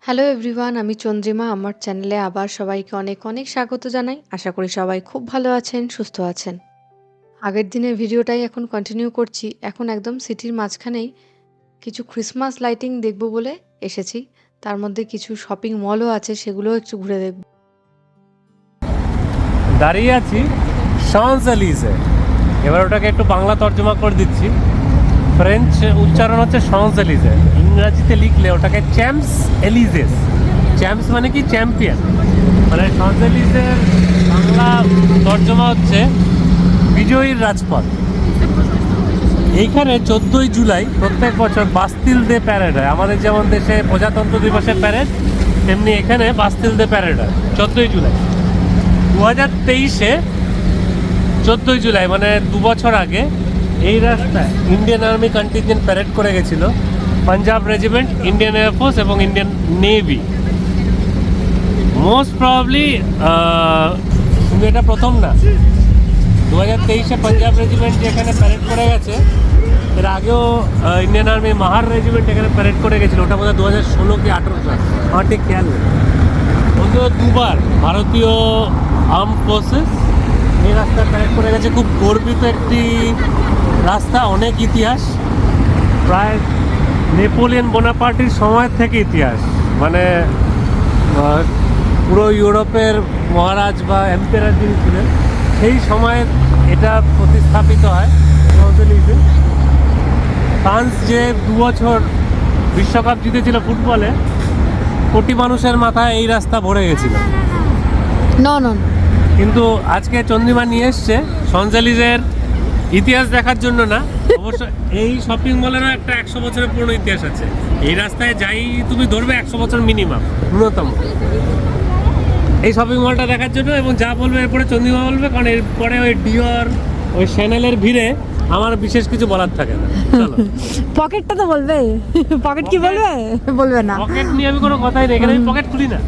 Hello everyone, আমি চন্দ্রিমা। আমার চ্যানেলে আবার সবাইকে অনেক অনেক স্বাগত জানাই। আশা করি সবাই খুব ভালো আছেন, সুস্থ আছেন। আগের দিনের ভিডিওটাই এখন কন্টিনিউ করছি। এখন একদম সিটির মাঝখানেই কিছু ক্রিসমাস লাইটিং দেখব বলে এসেছি। তার মধ্যে কিছু শপিং মলও আছে, সেগুলোও একটু ঘুরে দেখব। দাঁড়িয়ে আছি শানজেলিজে। এবার ওটাকে একটু বাংলা তর্জমা করে দিচ্ছি। ফ্রেঞ্চ উচ্চারণ হচ্ছে শানজেলিজে, ইংরাজিতে লিখলে ওটাকে চ্যাম্পস এলিজেস। চ্যাম্পস মানে কি চ্যাম্পিয়ন, মানে শানজেলিজের বাংলা তর্জমা হচ্ছে বিজয়ীর রাজপথ। এইখানে 14ই জুলাই প্রত্যেক বছর বাস্তিল দে প্যারেড হয়। আমাদের যেমন দেশে প্রজাতন্ত্র দিবসের প্যারেড, তেমনি এখানে বাস্তিল দে প্যারেড হয় 14ই জুলাই। 2023-এ 14ই জুলাই মানে 2 বছর আগে এই রাস্তায় ইন্ডিয়ান আর্মি কন্টিনজেন্ট প্যারেড করে গেছিল। পাঞ্জাব রেজিমেন্ট, ইন্ডিয়ান এয়ারফোর্স এবং ইন্ডিয়ান নেভি। মোস্ট প্রবাবলি কিন্তু এটা প্রথম না। 2023-এ পাঞ্জাব রেজিমেন্ট যেখানে প্যারেড করে গেছে, এর আগেও ইন্ডিয়ান আর্মি মাহার রেজিমেন্ট এখানে প্যারেড করে গেছিলো। ওটা বোধহয় 2016 কি 18 সাল, আমার ঠিক খেয়াল নেই। অন্তত দুবার ভারতীয় আর্ম ফোর্সেস এই রাস্তায় প্যারেড করে গেছে। খুব গর্বিত একটি রাস্তা, অনেক ইতিহাস, প্রায় নেপোলিয়ন বোনাপার্টির সময় থেকে ইতিহাস। মানে পুরো ইউরোপের মহারাজ বা এম্পেরার যিনি ছিলেন সেই সময়ে এটা প্রতিস্থাপিত হয়। ফ্রান্স যে 2 বছর বিশ্বকাপ জিতেছিল ফুটবলে, কোটি মানুষের মাথায় এই রাস্তা ভরে গেছিল। কিন্তু আজকে চন্দ্রিমা নিয়ে এসছে শানজেলিজের ইতিহাস দেখার জন্য না, অবশ্য এই শপিং মলেরও একটা 100 বছরের পুরনো ইতিহাস আছে। এই রাস্তায় যাই তুমি ধরবে 100 বছর মিনিমাম, ন্যূনতম, এই শপিং মলটা দেখার জন্য। এবং যা বলবে এরপরে চন্দ্রিমা বলবে, কারণ এরপরে ওই ডিওর, ওই শ্যানেলের ভিড়ে আমার বিশেষ কিছু বলার থাকে না। চলো। পকেটটা তো বলবে। পকেট কি বলবে? বলবে না। পকেট নিয়ে আমি কোনো কথাই নেই, এখানে আমি পকেট খুলি না।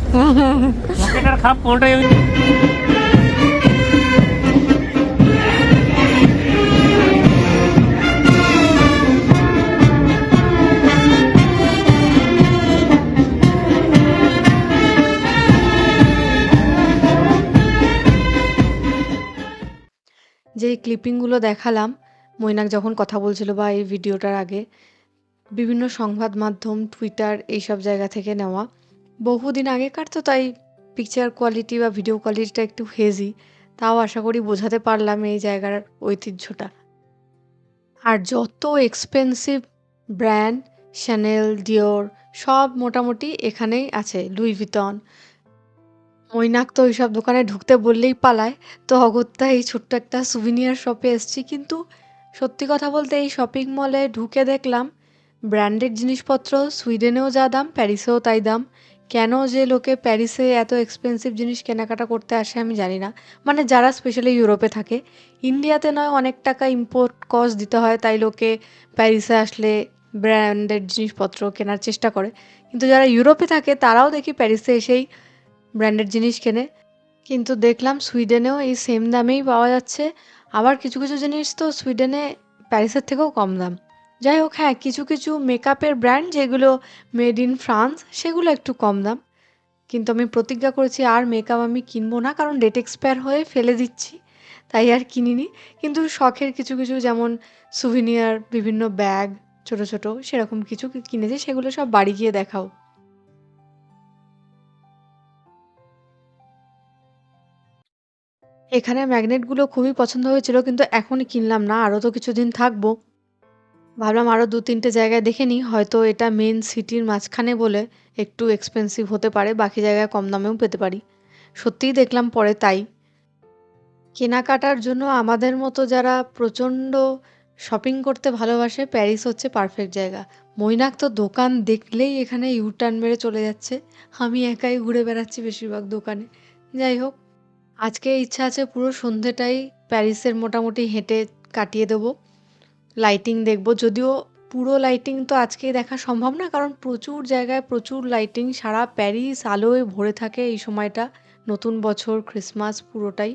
পকেট আর খাপ কোনটাই আমি যেই ক্লিপিংগুলো দেখালাম, মৈনাক যখন কথা বলছিল বা এই ভিডিওটার আগে, বিভিন্ন সংবাদ মাধ্যম, টুইটার, এইসব জায়গা থেকে নেওয়া। বহুদিন আগেকার তো, তাই পিকচার কোয়ালিটি বা ভিডিও কোয়ালিটিটা একটু হেজি। তাও আশা করি বোঝাতে পারলাম এই জায়গার ঐতিহ্যটা। আর যত এক্সপেন্সিভ ব্র্যান্ড, শ্যানেল, ডিওর, সব মোটামুটি এখানেই আছে। লুই ভিতন, মৈনাক তো ওইসব দোকানে ঢুকতে বললেই পালায়। তো অগত্যা এই ছোট্ট একটা সুভিনিয়ার শপে এসেছি। কিন্তু সত্যি কথা বলতে এই শপিং মলে ঢুকে দেখলাম ব্র্যান্ডেড জিনিসপত্র সুইডেনেও যা দাম, প্যারিসেও তাই দাম। কেন যে লোকে প্যারিসে এত এক্সপেন্সিভ জিনিস কেনাকাটা করতে আসে আমি জানি না। মানে যারা স্পেশালি ইউরোপে থাকে, ইন্ডিয়াতে নয় অনেক টাকা ইম্পোর্ট কস্ট দিতে হয়, তাই লোকে প্যারিসে আসলে ব্র্যান্ডেড জিনিসপত্র কেনার চেষ্টা করে। কিন্তু যারা ইউরোপে থাকে তারাও দেখি প্যারিসে এসেই ব্র্যান্ডেড জিনিস কেনে। কিন্তু দেখলাম সুইডেনেও এই সেম দামেই পাওয়া যাচ্ছে। আবার কিছু কিছু জিনিস তো সুইডেনে প্যারিসের থেকেও কম দাম। যাই হোক, হ্যাঁ, কিছু কিছু মেকআপের ব্র্যান্ড যেগুলো মেড ইন ফ্রান্স, সেগুলো একটু কম দাম। কিন্তু আমি প্রতিজ্ঞা করেছি আর মেকআপ আমি কিনবো না, কারণ ডেট এক্সপায়ার হয়ে ফেলে দিচ্ছি, তাই আর কিনিনি। কিন্তু শখের কিছু কিছু, যেমন সুভিনিয়ার, বিভিন্ন ব্যাগ, ছোট ছোট সেরকম কিছু কিনেছি, সেগুলো সব বাড়ি গিয়ে দেখাও। এখানে ম্যাগনেটগুলো খুবই পছন্দ হয়েছিল, কিন্তু এখনই কিনলাম না, আরও তো কিছুদিন থাকবো। ভাবলাম আরও 2-3টে জায়গায় দেখে নিই, হয়তো এটা মেন সিটির মাঝখানে বলে একটু এক্সপেন্সিভ হতে পারে, বাকি জায়গায় কম দামেও পেতে পারি। সত্যিই দেখলাম পরে তাই। কেনাকাটার জন্য আমাদের মতো যারা প্রচণ্ড শপিং করতে ভালোবাসে, প্যারিস হচ্ছে পারফেক্ট জায়গা। মৈনাক তো দোকান দেখলেই এখানে ইউটার্ন মেরে চলে যাচ্ছে, আমি একাই ঘুরে বেড়াচ্ছি বেশিরভাগ দোকানে। যাই হোক, আজকে ইচ্ছা আছে পুরো সন্ধেটাই প্যারিসের মোটামুটি হেঁটে কাটিয়ে দেবো। লাইটিং দেখব, যদিও পুরো লাইটিং তো আজকেই দেখা সম্ভব না, কারণ প্রচুর জায়গায় প্রচুর লাইটিং, সারা প্যারিস আলোয় ভরে থাকে এই সময়টা। নতুন বছর, ক্রিসমাস, পুরোটাই।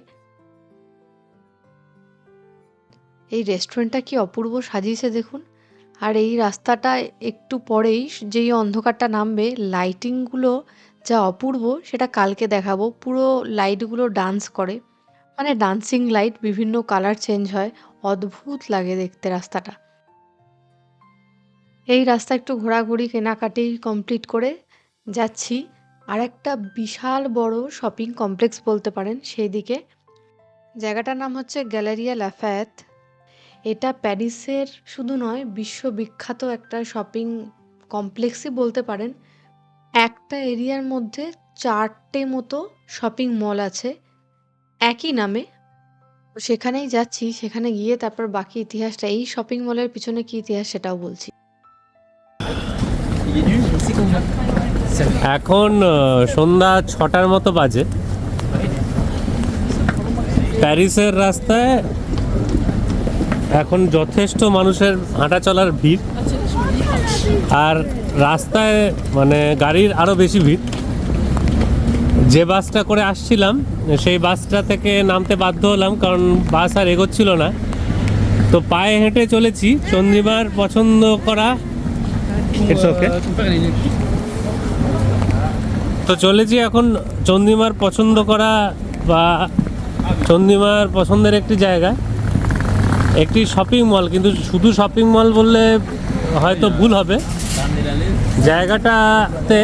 এই রেস্টুরেন্টটা কি অপূর্ব সাজিয়েছে দেখুন। আর এই রাস্তাটা একটু পরেই যেই অন্ধকারটা নামবে, লাইটিংগুলো যা অপূর্ব সেটা কালকে দেখাবো। পুরো লাইটগুলো ডান্স করে, মানে ডান্সিং লাইট, বিভিন্ন কালার চেঞ্জ হয়, অদ্ভুত লাগে দেখতে রাস্তাটা। এই রাস্তা একটু ঘোরাঘুরি কেনাকাটি কমপ্লিট করে যাচ্ছি আর একটা বিশাল বড় শপিং কমপ্লেক্স বলতে পারেন সেই দিকে। জায়গাটার নাম হচ্ছে গ্যালারিয়া লাফায়েত। এটা প্যারিসের শুধু নয়, বিশ্ববিখ্যাত একটা শপিং কমপ্লেক্সই বলতে পারেন। একটা এরিয়ার মধ্যে 4টে মতো শপিং মল আছে একই নামে। তো সেখানেই যাচ্ছি, সেখানে গিয়ে তারপর বাকি ইতিহাসটা, এই শপিং মলের পিছনে কি ইতিহাস সেটাও বলছি। এখন সন্ধ্যা 6টার মতো বাজে। প্যারিসের রাস্তায় এখন যথেষ্ট মানুষের হাঁটা চলার ভিড়, আর রাস্তায় মানে গাড়ির আরও বেশি ভিড়। যে বাসটা করে আসছিলাম সেই বাসটা থেকে নামতে বাধ্য হলাম, কারণ বাস আর এগোচ্ছিল না। তো পায়ে হেঁটে চলেছি চন্দ্রিমার পছন্দ করা, ইটস ওকে। তো চলেছি এখন চন্দ্রিমার পছন্দ করা বা চন্দ্রিমার পছন্দের একটি জায়গা, একটি শপিং মল। কিন্তু শুধু শপিং মল বললে হয়তো ভুল হবে। জায়গাটাতে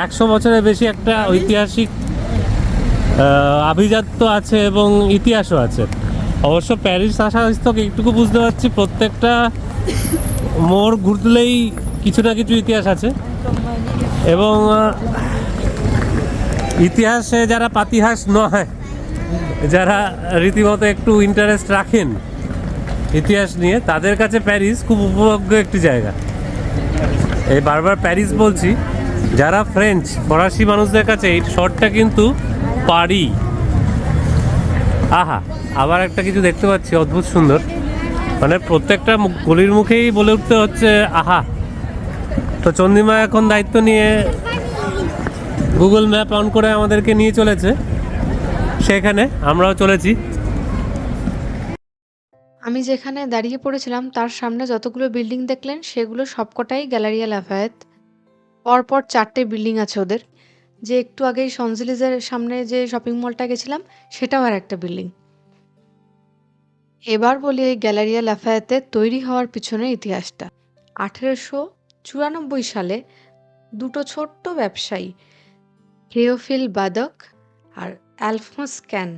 100 বছরের বেশি একটা ঐতিহাসিক আভিজাত্য আছে এবং ইতিহাসও আছে। অবশ্য প্যারিস আসা থেকে একটুকু বুঝতে পারছি প্রত্যেকটা মোড় ঘুরলেই কিছু না কিছু ইতিহাস আছে। এবং ইতিহাসে যারা পাতিহাস নয়, যারা রীতিমতো একটু ইন্টারেস্ট রাখেন ইতিহাস নিয়ে, তাদের কাছে প্যারিস খুব উপভোগ্য একটি জায়গা। এই বারবার প্যারিস বলছি, যারা ফরাসি মানুষদের কাছে এই শহরটা কিন্তু পারি। আহা, আবার একটা কিছু দেখতে পাচ্ছি অদ্ভুত সুন্দর, মানে প্রত্যেকটা গলির মুখেই বলে উঠতে হচ্ছে আহা। তো চন্দ্রিমা এখন দায়িত্ব নিয়ে গুগল ম্যাপ অন করে আমাদেরকে নিয়ে চলেছে, সেখানে আমরাও চলেছি। আমি যেখানে দাঁড়িয়ে পড়েছিলাম তার সামনে যতগুলো বিল্ডিং দেখলেন সেগুলো সবকটাই গ্যালারিয়া লাফায়েত। পরপর 4টে বিল্ডিং আছে ওদের। যে একটু আগেই শনজিলিজের সামনে যে শপিং মলটা গেছিলাম সেটাও আর একটা বিল্ডিং। এবার বলি এই গ্যালারিয়া লাফায়েতের তৈরি হওয়ার পিছনে ইতিহাসটা। 1894 সালে দুটো ছোট্ট ব্যবসায়ী, ক্লেওফিল বাদক আর অ্যালফোন্স ক্যান,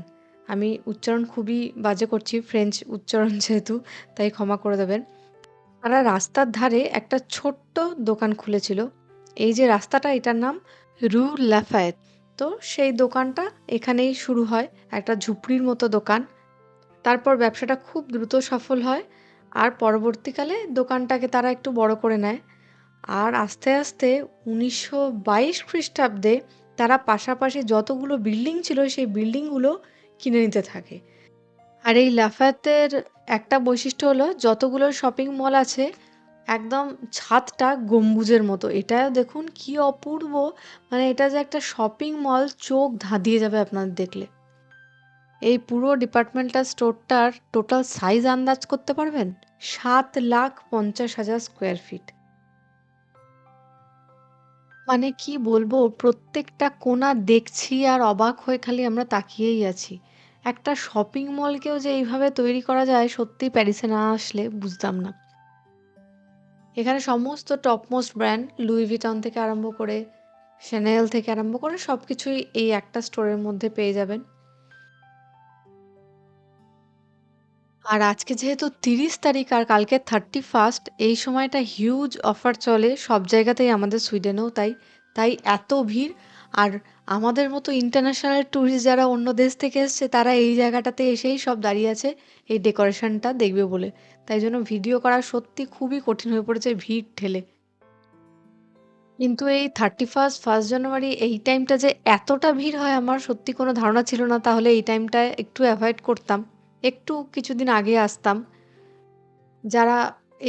আমি উচ্চারণ খুবই বাজে করছি, ফ্রেঞ্চ উচ্চারণ যেহেতু, তাই ক্ষমা করে দেবেন, তারা রাস্তার ধারে একটা ছোট্ট দোকান খুলেছিল। এই যে রাস্তাটা, এটার নাম রু লাফায়েত। তো সেই দোকানটা এখানেই শুরু হয়, একটা ঝুপড়ির মতো দোকান। তারপর ব্যবসাটা খুব দ্রুত সফল হয় আর পরবর্তীকালে দোকানটাকে তারা একটু বড় করে নেয়। আর আস্তে আস্তে 1922 খ্রিস্টাব্দে তারা পাশাপাশি যতগুলো বিল্ডিং ছিল সেই বিল্ডিংগুলো কিনে নিতে থাকে। আর এই লাফায়েতের একটা বৈশিষ্ট্য হলো যতগুলো শপিং মল আছে একদম ছাদটা গম্বুজের মতো। এটাও দেখুন কি অপূর্ব, মানে এটা যে একটা শপিং মল, চোখ ধাঁধিয়ে যাবে আপনাদের দেখলে। এই পুরো ডিপার্টমেন্টাল স্টোরটার টোটাল সাইজ আন্দাজ করতে পারবেন? 7,50,000 স্কোয়ার ফিট। মানে কি বলবো, প্রত্যেকটা কোণা দেখছি আর অবাক হয়ে খালি আমরা তাকিয়েই আছি। একটা শপিং মলকেও যে এইভাবে তৈরি করা যায়, সত্যি প্যারিসে না আসলে বুঝতাম না। এখানে সমস্ত টপমোস্ট ব্র্যান্ড, লুই ভিটন থেকে আরম্ভ করে শ্যানেল থেকে আরম্ভ করে সবকিছুই এই একটা স্টোরের মধ্যে পেয়ে যাবেন। আর আজকে যেহেতু 30 তারিখ আর কালকে 31, এই সময়টা হিউজ অফার চলে সব জায়গাতেই, আমাদের সুইডেনেও তাই। তাই এত ভিড়। আর আমাদের মতো ইন্টারন্যাশনাল ট্যুরিস্ট যারা অন্য দেশ থেকে এসছে তারা এই জায়গাটাতে এসেই সব দাঁড়িয়ে আছে এই ডেকোরেশনটা দেখবে বলে। তাই জন্য ভিডিও করা সত্যি খুবই কঠিন হয়ে পড়েছে ভিড় ঠেলে। কিন্তু এই 1 জানুয়ারি এই টাইমটা যে এতটা ভিড় হয় আমার সত্যি কোনো ধারণা ছিল না। তাহলে এই টাইমটায় একটু অ্যাভয়েড করতাম, একটু কিছুদিন আগে আসতাম। যারা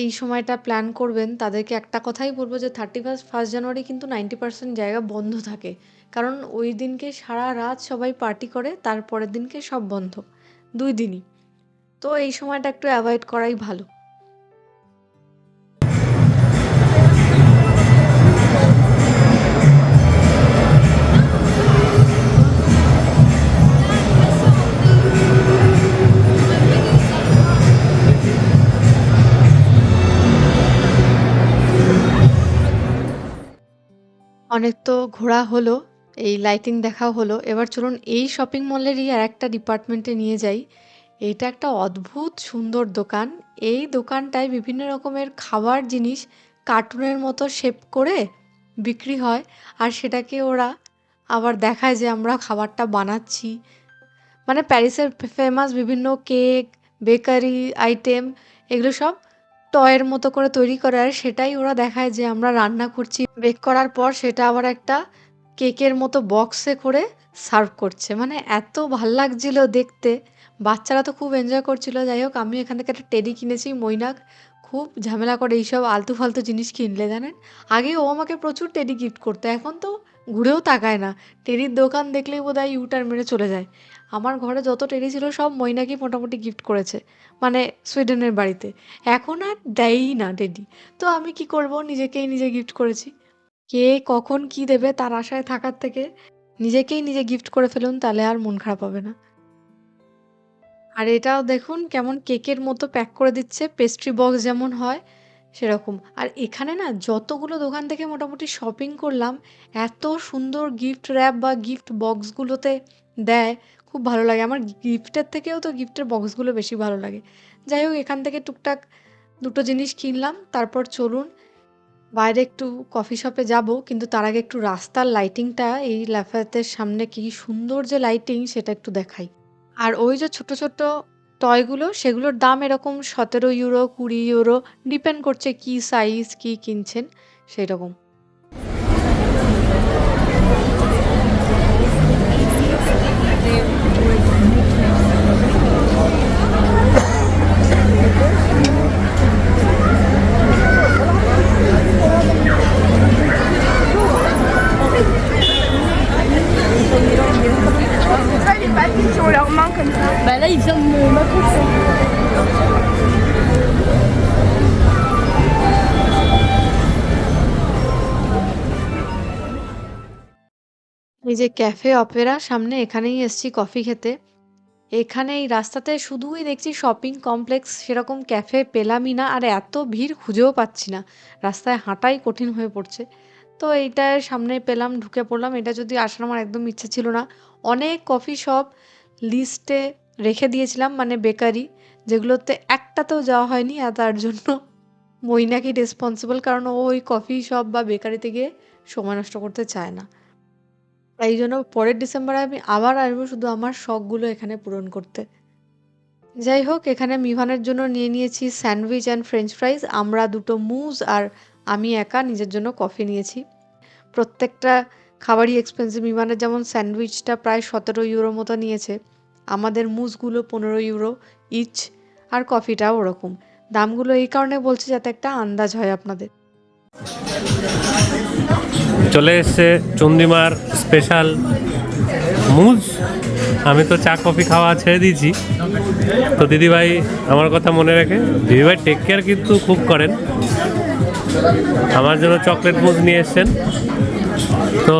এই সময়টা প্ল্যান করবেন তাদেরকে একটা কথাই বলবো যে 1 জানুয়ারি কিন্তু 90% জায়গা বন্ধ থাকে, কারণ ওই দিনকে সারা রাত সবাই পার্টি করে, তারপরের দিনকে সব বন্ধ, 2 দিনই। তো এই সময়টা একটু অ্যাভয়েড করাই ভালো। অনেক তো ঘোরা হলো, এই লাইটিং দেখাও হলো। এবার চলুন এই শপিং মলেরই আরেকটা ডিপার্টমেন্টে নিয়ে যাই। এইটা একটা অদ্ভুত সুন্দর দোকান। এই দোকানটায় বিভিন্ন রকমের খাবার জিনিস কার্টুনের মতো শেপ করে বিক্রি হয়, আর সেটাকে ওরা আবার দেখায় যে আমরা খাবারটা বানাচ্ছি। মানে প্যারিসের ফেমাস বিভিন্ন কেক, বেকারি আইটেম, এগুলো সব টয়ের মতো করে তৈরি করে, আর সেটাই ওরা দেখায় যে আমরা রান্না করছি। বেক করার পর সেটা আবার একটা কেকের মতো বক্সে করে সার্ভ করছে। মানে এত ভাল লাগছিল দেখতে। বাচ্চারা তো খুব এনজয় করছিল। যাই হোক, আমি এখান থেকে একটা টেডি কিনেছি। মৈনাক খুব ঝামেলা করে এইসব আলতু ফালতু জিনিস কিনলে, জানেন। আগে ও আমাকে প্রচুর টেডি গিফট করতো, এখন তো ঘুরেও তাকায় না। টেডির দোকান দেখলেই বোধহয় ইউটার মেরে চলে যায়। আমার ঘরে যত টেডি ছিল সব মৈনাকই মোটামুটি গিফট করেছে, মানে সুইডেনের বাড়িতে। এখন আর দেয়ই না টেডি। তো আমি কি করব, নিজেকেই নিজে গিফট করেছি। কে কখন কি দেবে তার আশায় থাকার থেকে নিজেকেই নিজে গিফট করে ফেলুন, তাহলে আর মন খারাপ হবে না। আর এটাও দেখুন কেমন কেকের মতো প্যাক করে দিচ্ছে, পেস্ট্রি বক্স যেমন হয় সেরকম। আর এখানে না যতগুলো দোকান থেকে মোটামুটি শপিং করলাম, এত সুন্দর গিফট র্যাপ বা গিফট বক্সগুলোতে দেয়, খুব ভালো লাগে। আমার গিফটের থেকেও তো গিফটের বক্সগুলো বেশি ভালো লাগে। যাই হোক, এখান থেকে টুকটাক দুটো জিনিস কিনলাম। তারপর চলুন বাইরে একটু কফি শপে যাব, কিন্তু তার আগে একটু রাস্তার লাইটিংটা, এই লাফায়াতের সামনে কি সুন্দর যে লাইটিং, সেটা একটু দেখাই। আর ওই যে ছোট ছোট টয়গুলো, সেগুলোর দাম এরকম 17 ইউরো, 20 ইউরো, ডিপেন্ড করছে কি সাইজ কি কিনছেন সেই রকম। Sur leurs mains comme ça. Bah là, il vient de m'approcher. এই যে ক্যাফে অপেরা সামনে, এখানেই এসছি কফি খেতে। এখানে এই রাস্তাতে শুধুই দেখছি শপিং কমপ্লেক্স, সেরকম ক্যাফে পেলামই না, আর এত ভিড় খুঁজেও পাচ্ছি না। রাস্তায় হাঁটাই কঠিন হয়ে পড়ছে। তো এইটার সামনে পেলাম, ঢুকে পড়লাম। এটা যদি আসার আমার একদম ইচ্ছে ছিল না। অনেক কফি শপ লিস্টে রেখে দিয়েছিলাম, মানে বেকারি, যেগুলোতে একটাতেও যাওয়া হয়নি। আর তার জন্য মৈনাকি রেসপন্সিবল, কারণ ও ওই কফি শপ বা বেকারিতে গিয়ে সময় নষ্ট করতে চায় না। তাই জন্য পরের ডিসেম্বরে আমি আবার আসবো শুধু আমার শখগুলো এখানে পূরণ করতে। যাই হোক, এখানে মিভানের জন্য নিয়ে নিয়েছি স্যান্ডউইচ অ্যান্ড ফ্রেঞ্চ ফ্রাইজ। আমরা দুটো মুজ আর আমি একা নিজের জন্য কফি নিয়েছি। প্রত্যেকটা খাবারই এক্সপেন্সিভ। মিভানের যেমন স্যান্ডউইচটা প্রায় 17 ইউরো মতো নিয়েছে, আমাদের মুজগুলো 15 ইউরো ইচ, আর কফিটাও ওরকম। দামগুলো এই কারণে বলছি যাতে একটা আন্দাজ হয় আপনাদের। চলে এসছে চন্দ্রিমার স্পেশাল মুজ। আমি তো চা কফি খাওয়া ছেড়ে দিয়েছি, তো দিদিভাই আমার কথা মনে রাখে। দিদিভাই টেক কেয়ার কিন্তু খুব করেন। আমার জন্য চকলেট মুজ নিয়ে এসছেন, তো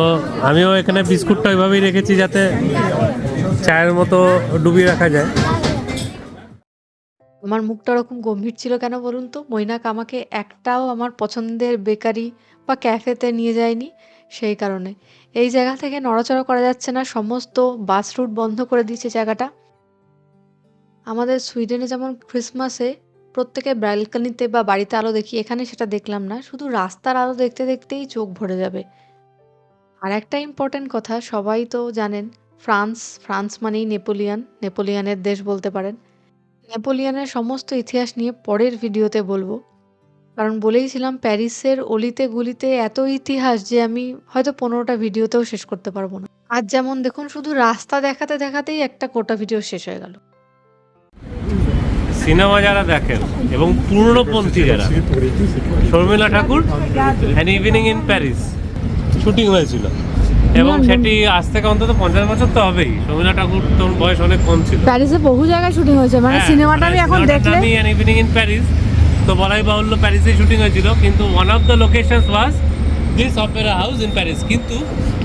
আমিও এখানে বিস্কুটটা ওইভাবেই রেখেছি যাতে চায়ের মতো ডুবিয়ে রাখা যায়। আমার মুখটা ওরকম গম্ভীর ছিল কেন বলুন তো? মৈনাক আমাকে একটাও আমার পছন্দের বেকারি বা ক্যাফেতে নিয়ে যায়নি, সেই কারণে। এই জায়গা থেকে নড়াচড়া করা যাচ্ছে না, সমস্ত বাস রুট বন্ধ করে দিয়েছে জায়গাটা। আমাদের সুইডেনে যেমন ক্রিসমাসে প্রত্যেকে ব্যালকনিতে বা বাড়িতে আলো দেখি, এখানে সেটা দেখলাম না। শুধু রাস্তার আলো দেখতে দেখতেই চোখ ভরে যাবে। আর একটা ইম্পর্ট্যান্ট কথা, সবাই তো জানেন, ফ্রান্স, ফ্রান্স মানেই নেপোলিয়ান, নেপোলিয়ানের দেশ বলতে পারেন। নেপোলিয়নের সমস্ত ইতিহাস নিয়ে পরের ভিডিওতে বলবো, কারণ বলেইছিলাম প্যারিসের অলিতে গলিতে এত ইতিহাস যে আমি হয়তো 15টা ভিডিওতেও শেষ করতে পারবো না। আজ যেমন দেখুন, শুধু রাস্তা দেখাতে দেখাতেই একটা কোটা ভিডিও শেষ হয়ে গেল। সিনেমা যারা দেখেন এবং পূর্ণপন্থী যারা, Sharmila Tagore an evening in Paris shooting হয়েছিল, এবং সেটি আজ থেকে অন্তত 50 বছর তো হবেই। শর্মিলা ঠাকুর তোর বয়স অনেক কম ছিল। প্যারিসে বহু জায়গায় শুটিং হয়েছে, মানে সিনেমাটা আমি এখন দেখলে অ্যান ইভিনিং ইন প্যারিস, তো বলাই বাহুল্য প্যারিসে শুটিং হয়েছিল, কিন্তু one of the locations was this Opera house in Paris. কিন্তু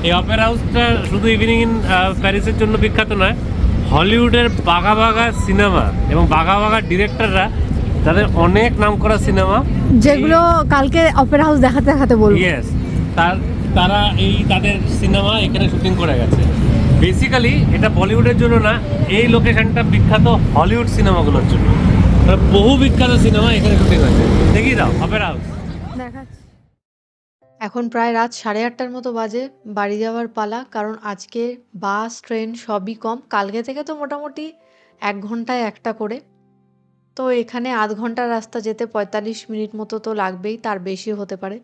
এই অপেরা হাউসটা শুধু ইভিনিং ইন প্যারিসের জন্য বিখ্যাত নয়, হলিউডের বাঘা বাঘা সিনেমা এবং বাঘা বাঘা ডিরেক্টররা, তাদের অনেক নাম করা সিনেমা, যেগুলো কালকে অপেরা হাউস দেখাতে দেখাতে বলবো। ইয়েস, তার তারা এই তাদের সিনেমা এখানে শুটিং করে গেছে। বেসিক্যালি এটা বলিউডের জন্য না, এই লোকেশনটা বিখ্যাত হলিউড সিনেমাগুলোর জন্য। বহু বিখ্যাত সিনেমা এখানে শুটিং হয়েছে। দেখিয়ে দাও অপেরা হাউস। দেখাচ্ছি। এখন প্রায় রাত 8:30টার মতো বাজে, বাড়ি যাওয়ার পালা। কারণ আজকে বাস ট্রেন সবই কম, কালকে থেকে তো মোটামুটি 1 ঘন্টায় একটা করে। তো এখানে আধ ঘন্টার রাস্তা যেতে 45 মিনিট মতো তো লাগবেই, তার বেশিও হতে পারে।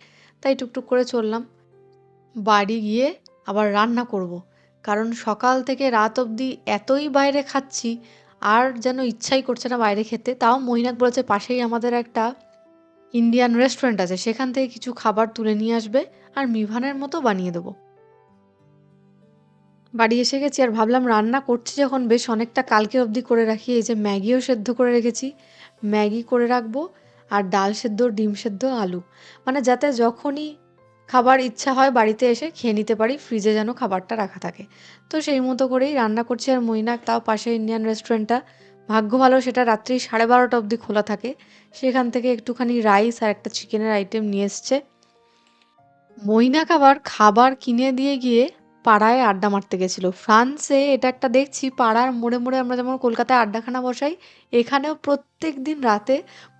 তাই টুকটুক করে চললাম। বাড়ি গিয়ে আবার রান্না করব। কারণ সকাল থেকে রাত অবধি এতই বাইরে খাচ্ছি, আর যেন ইচ্ছাই করছে না বাইরে খেতে। তাও মৈনাক বলেছে পাশেই আমাদের একটা ইন্ডিয়ান রেস্টুরেন্ট আছে, সেখান থেকে কিছু খাবার তুলে নিয়ে আসবে আর মিভানের মতো বানিয়ে দেবো। বাড়ি এসে গেছি আর ভাবলাম রান্না করছি যখন বেশ অনেকটা কালকে অবধি করে রাখি। এই যে ম্যাগিও সেদ্ধ করে রেখেছি, ম্যাগি করে রাখবো। আর ডাল সেদ্ধ, ডিম সেদ্ধ, আলু, মানে যাতে যখনই খাবার ইচ্ছা হয় বাড়িতে এসে খেয়ে নিতে পারি, ফ্রিজে যেন খাবারটা রাখা থাকে। তো সেই মতো করেই রান্না করছি। আর মৈনাক তাও পাশে ইন্ডিয়ান রেস্টুরেন্টটা, ভাগ্য ভালো সেটা রাত্রি 12:30 অবধি খোলা থাকে, সেখান থেকে একটুখানি রাইস আর একটা চিকেনের আইটেম নিয়ে এসছে। মৈনাক আবার খাবার কিনে দিয়ে গিয়ে পাড়ায় আড্ডা মারতে গেছিল। ফ্রান্সে এটা একটা দেখছি, পাড়ার মোড়ে মোড়ে আমরা যেমন কলকাতায় আড্ডাখানা বসাই, এখানেও প্রত্যেক দিন রাতে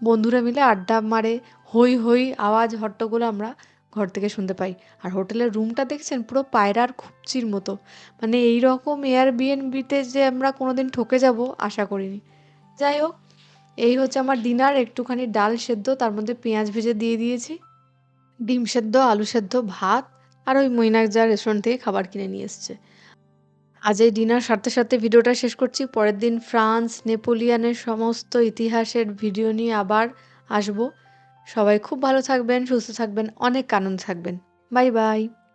বন্ধুরা মিলে আড্ডা মারে, হই হই আওয়াজ হট্টগোল আমরা ঘর থেকে শুনতে পাই। আর হোটেলের রুমটা দেখছেন, পুরো পায়রার খুপচির মতো। মানে এইরকম এয়ারবিএনবিতে যে আমরা কোনোদিন ঠকে যাব আশা করিনি। যাই হোক, এই হচ্ছে আমার ডিনার। একটুখানি ডাল সেদ্ধ, তার মধ্যে পেঁয়াজ ভেজে দিয়ে দিয়েছি, ডিম সেদ্ধ, আলু সেদ্ধ, ভাত, আর ওই মৈনাক যা রেস্টুরেন্ট থেকে খাবার কিনে নিয়ে এসছে। আজ এই ডিনার সারতে সারতে ভিডিওটা শেষ করছি। পরের দিন ফ্রান্স, নেপোলিয়ানের সমস্ত ইতিহাসের ভিডিও নিয়ে আবার আসবো। সবাই খুব ভালো থাকবেন, সুস্থ থাকবেন, অনেক আনন্দ থাকবেন। Bye bye.